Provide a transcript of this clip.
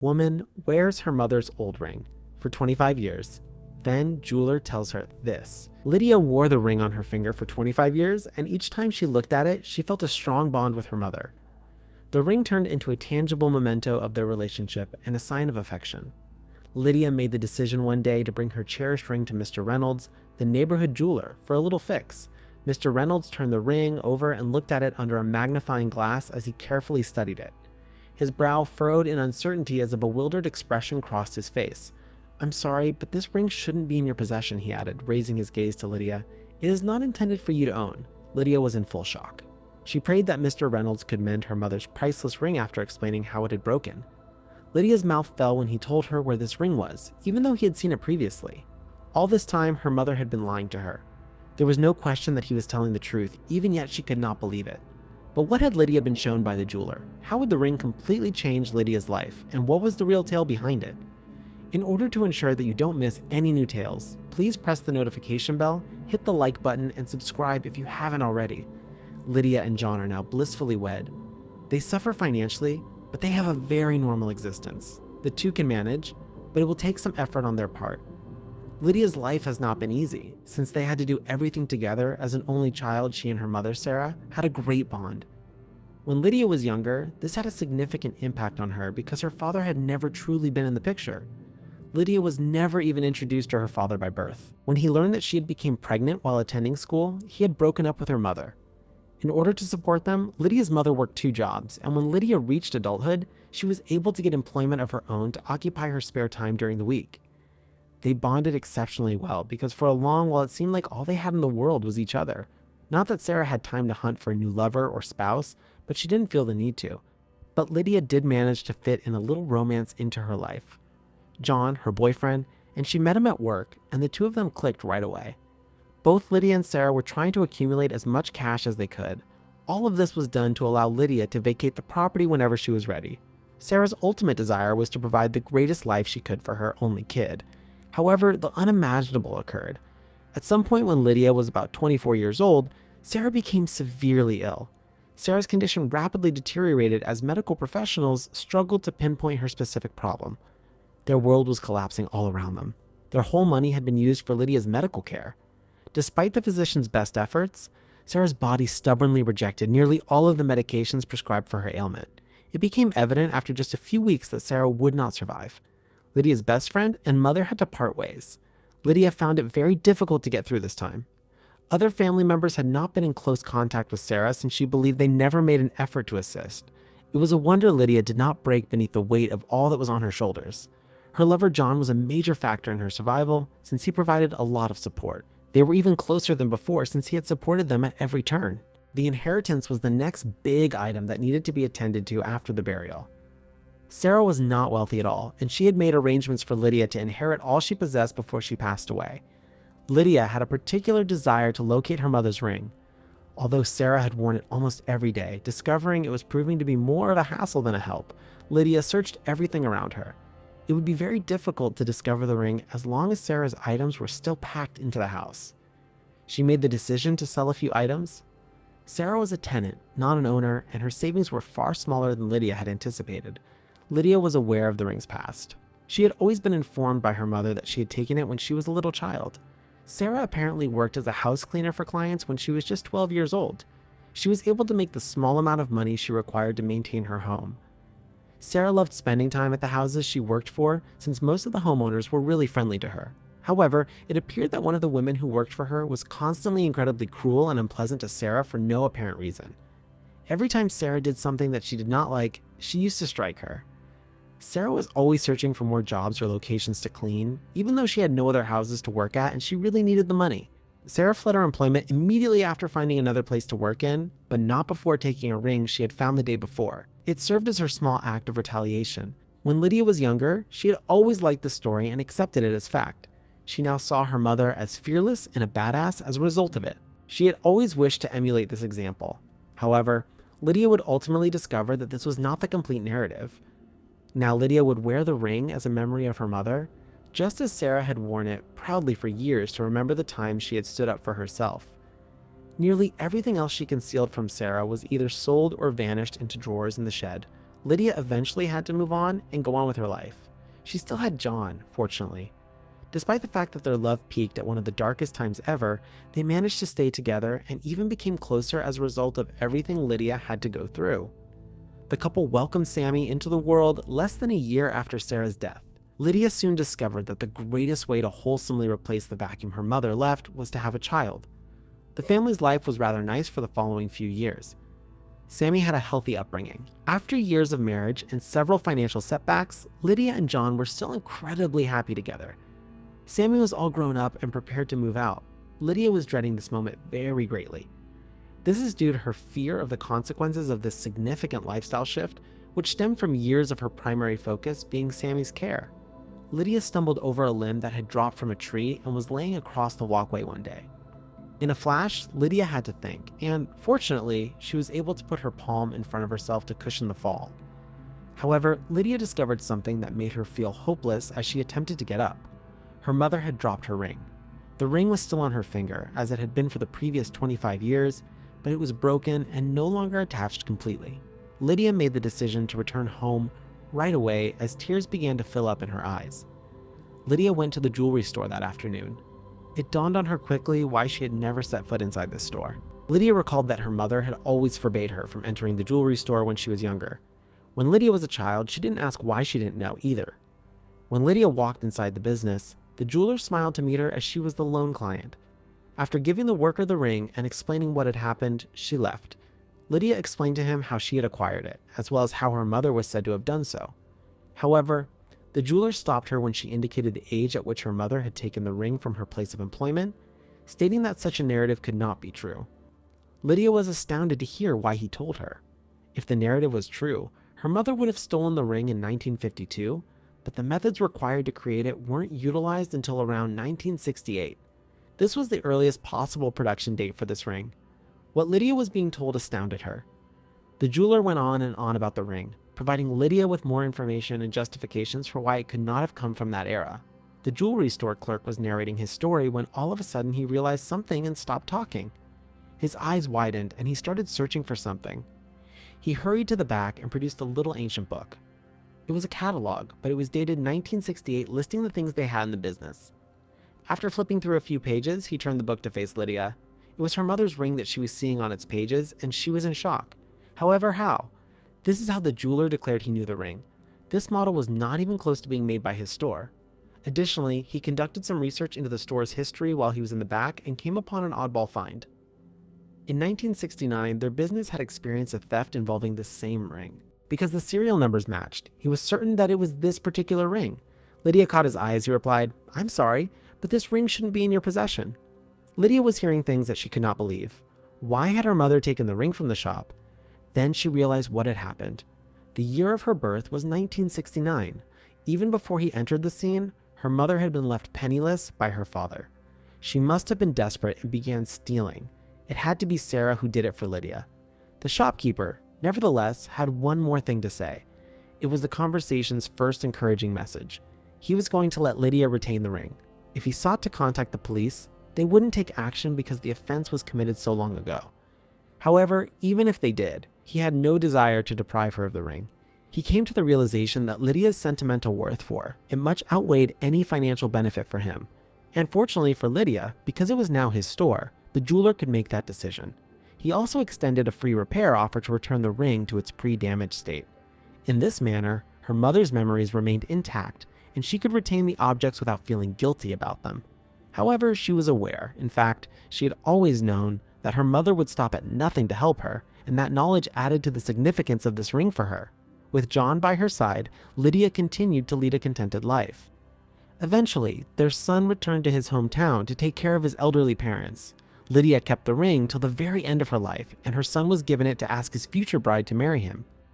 Woman wears her mother's old ring for 25 years. Then jeweler tells her this. Lydia wore the ring on her finger for 25 years, and each time she looked at it, she felt a strong bond with her mother. The ring turned into a tangible memento of their relationship and a sign of affection. Lydia made the decision one day to bring her cherished ring to Mr. Reynolds, the neighborhood jeweler, for a little fix. Mr. Reynolds turned the ring over and looked at it under a magnifying glass as he carefully studied it. His brow furrowed in uncertainty as a bewildered expression crossed his face. "I'm sorry, but this ring shouldn't be in your possession," he added, raising his gaze to Lydia. "It is not intended for you to own." Lydia was in full shock. She prayed that Mr. Reynolds could mend her mother's priceless ring after explaining how it had broken. Lydia's mouth fell when he told her where this ring was, even though he had seen it previously. All this time, her mother had been lying to her. There was no question that he was telling the truth, even yet she could not believe it. But what had Lydia been shown by the jeweler? How would the ring completely change Lydia's life, and what was the real tale behind it? In order to ensure that you don't miss any new tales, please press the notification bell, hit the like button, and subscribe if you haven't already. Lydia and John are now blissfully wed. They suffer financially, but they have a very normal existence. The two can manage, but it will take some effort on their part. Lydia's life has not been easy. Since they had to do everything together as an only child, she and her mother, Sarah, had a great bond. When Lydia was younger, this had a significant impact on her because her father had never truly been in the picture. Lydia was never even introduced to her father by birth. When he learned that she had become pregnant while attending school, he had broken up with her mother. In order to support them, Lydia's mother worked 2 jobs, and when Lydia reached adulthood, she was able to get employment of her own to occupy her spare time during the week. They bonded exceptionally well because for a long while it seemed like all they had in the world was each other. Not that Sarah had time to hunt for a new lover or spouse, but she didn't feel the need to. But Lydia did manage to fit in a little romance into her life. John, her boyfriend, and she met him at work, and the two of them clicked right away. Both Lydia and Sarah were trying to accumulate as much cash as they could. All of this was done to allow Lydia to vacate the property whenever she was ready. Sarah's ultimate desire was to provide the greatest life she could for her only kid. However, the unimaginable occurred. At some point when Lydia was about 24 years old, Sarah became severely ill. Sarah's condition rapidly deteriorated as medical professionals struggled to pinpoint her specific problem. Their world was collapsing all around them. Their whole money had been used for Lydia's medical care. Despite the physician's best efforts, Sarah's body stubbornly rejected nearly all of the medications prescribed for her ailment. It became evident after just a few weeks that Sarah would not survive. Lydia's best friend and mother had to part ways. Lydia found it very difficult to get through this time. Other family members had not been in close contact with Sarah since she believed they never made an effort to assist. It was a wonder Lydia did not break beneath the weight of all that was on her shoulders. Her lover John was a major factor in her survival since he provided a lot of support. They were even closer than before since he had supported them at every turn. The inheritance was the next big item that needed to be attended to after the burial. Sarah was not wealthy at all, and she had made arrangements for Lydia to inherit all she possessed before she passed away. Lydia had a particular desire to locate her mother's ring. Although Sarah had worn it almost every day, discovering it was proving to be more of a hassle than a help, Lydia searched everything around her. It would be very difficult to discover the ring as long as Sarah's items were still packed into the house. She made the decision to sell a few items. Sarah was a tenant, not an owner, and her savings were far smaller than Lydia had anticipated. Lydia was aware of the ring's past. She had always been informed by her mother that she had taken it when she was a little child. Sarah apparently worked as a house cleaner for clients when she was just 12 years old. She was able to make the small amount of money she required to maintain her home. Sarah loved spending time at the houses she worked for since most of the homeowners were really friendly to her. However, it appeared that one of the women who worked for her was constantly incredibly cruel and unpleasant to Sarah for no apparent reason. Every time Sarah did something that she did not like, she used to strike her. Sarah was always searching for more jobs or locations to clean, even though she had no other houses to work at and she really needed the money. Sarah fled her employment immediately after finding another place to work in, but not before taking a ring she had found the day before. It served as her small act of retaliation. When Lydia was younger, she had always liked the story and accepted it as fact. She now saw her mother as fearless and a badass as a result of it. She had always wished to emulate this example. However, Lydia would ultimately discover that this was not the complete narrative. Now Lydia would wear the ring as a memory of her mother, just as Sarah had worn it proudly for years to remember the time she had stood up for herself. Nearly everything else she concealed from Sarah was either sold or vanished into drawers in the shed, Lydia eventually had to move on and go on with her life. She still had John, fortunately. Despite the fact that their love peaked at one of the darkest times ever, they managed to stay together and even became closer as a result of everything Lydia had to go through. The couple welcomed Sammy into the world less than a year after Sarah's death. Lydia soon discovered that the greatest way to wholesomely replace the vacuum her mother left was to have a child. The family's life was rather nice for the following few years. Sammy had a healthy upbringing. After years of marriage and several financial setbacks, Lydia and John were still incredibly happy together. Sammy was all grown up and prepared to move out. Lydia was dreading this moment very greatly. This is due to her fear of the consequences of this significant lifestyle shift, which stemmed from years of her primary focus being Sammy's care. Lydia stumbled over a limb that had dropped from a tree and was laying across the walkway one day. In a flash, Lydia had to think, and fortunately, she was able to put her palm in front of herself to cushion the fall. However, Lydia discovered something that made her feel hopeless as she attempted to get up. Her mother had dropped her ring. The ring was still on her finger, as it had been for the previous 25 years, but it was broken and no longer attached completely. Lydia made the decision to return home right away as tears began to fill up in her eyes. Lydia went to the jewelry store that afternoon. It dawned on her quickly why she had never set foot inside this store. Lydia recalled that her mother had always forbade her from entering the jewelry store when she was younger. When Lydia was a child, she didn't ask why she didn't know either. When Lydia walked inside the business, the jeweler smiled to meet her as she was the lone client. After giving the worker the ring and explaining what had happened, she left. Lydia explained to him how she had acquired it, as well as how her mother was said to have done so. However, the jeweler stopped her when she indicated the age at which her mother had taken the ring from her place of employment, stating that such a narrative could not be true. Lydia was astounded to hear why he told her. If the narrative was true, her mother would have stolen the ring in 1952, but the methods required to create it weren't utilized until around 1968. This was the earliest possible production date for this ring. What Lydia was being told astounded her. The jeweler went on and on about the ring, providing Lydia with more information and justifications for why it could not have come from that era. The jewelry store clerk was narrating his story when all of a sudden he realized something and stopped talking. His eyes widened and he started searching for something. He hurried to the back and produced a little ancient book. It was a catalog, but it was dated 1968, listing the things they had in the business. After flipping through a few pages, he turned the book to face Lydia. It was her mother's ring that she was seeing on its pages, and she was in shock. However, how? This is how the jeweler declared he knew the ring. This model was not even close to being made by his store. Additionally, he conducted some research into the store's history while he was in the back and came upon an oddball find. In 1969, their business had experienced a theft involving the same ring. Because the serial numbers matched, he was certain that it was this particular ring. Lydia caught his eye as he replied, "I'm sorry, but this ring shouldn't be in your possession." Lydia was hearing things that she could not believe. Why had her mother taken the ring from the shop? Then she realized what had happened. The year of her birth was 1969. Even before he entered the scene, her mother had been left penniless by her father. She must have been desperate and began stealing. It had to be Sarah who did it for Lydia. The shopkeeper, nevertheless, had one more thing to say. It was the conversation's first encouraging message. He was going to let Lydia retain the ring. If he sought to contact the police, they wouldn't take action because the offense was committed so long ago. However, even if they did, he had no desire to deprive her of the ring. He came to the realization that Lydia's sentimental worth for it much outweighed any financial benefit for him. And fortunately for Lydia, because it was now his store, the jeweler could make that decision. He also extended a free repair offer to return the ring to its pre-damaged state. In this manner, her mother's memories remained intact, and she could retain the objects without feeling guilty about them. However, she was aware, in fact, she had always known, that her mother would stop at nothing to help her, and that knowledge added to the significance of this ring for her. With John by her side, Lydia continued to lead a contented life. Eventually, their son returned to his hometown to take care of his elderly parents. Lydia kept the ring till the very end of her life, and her son was given it to ask his future bride to marry him.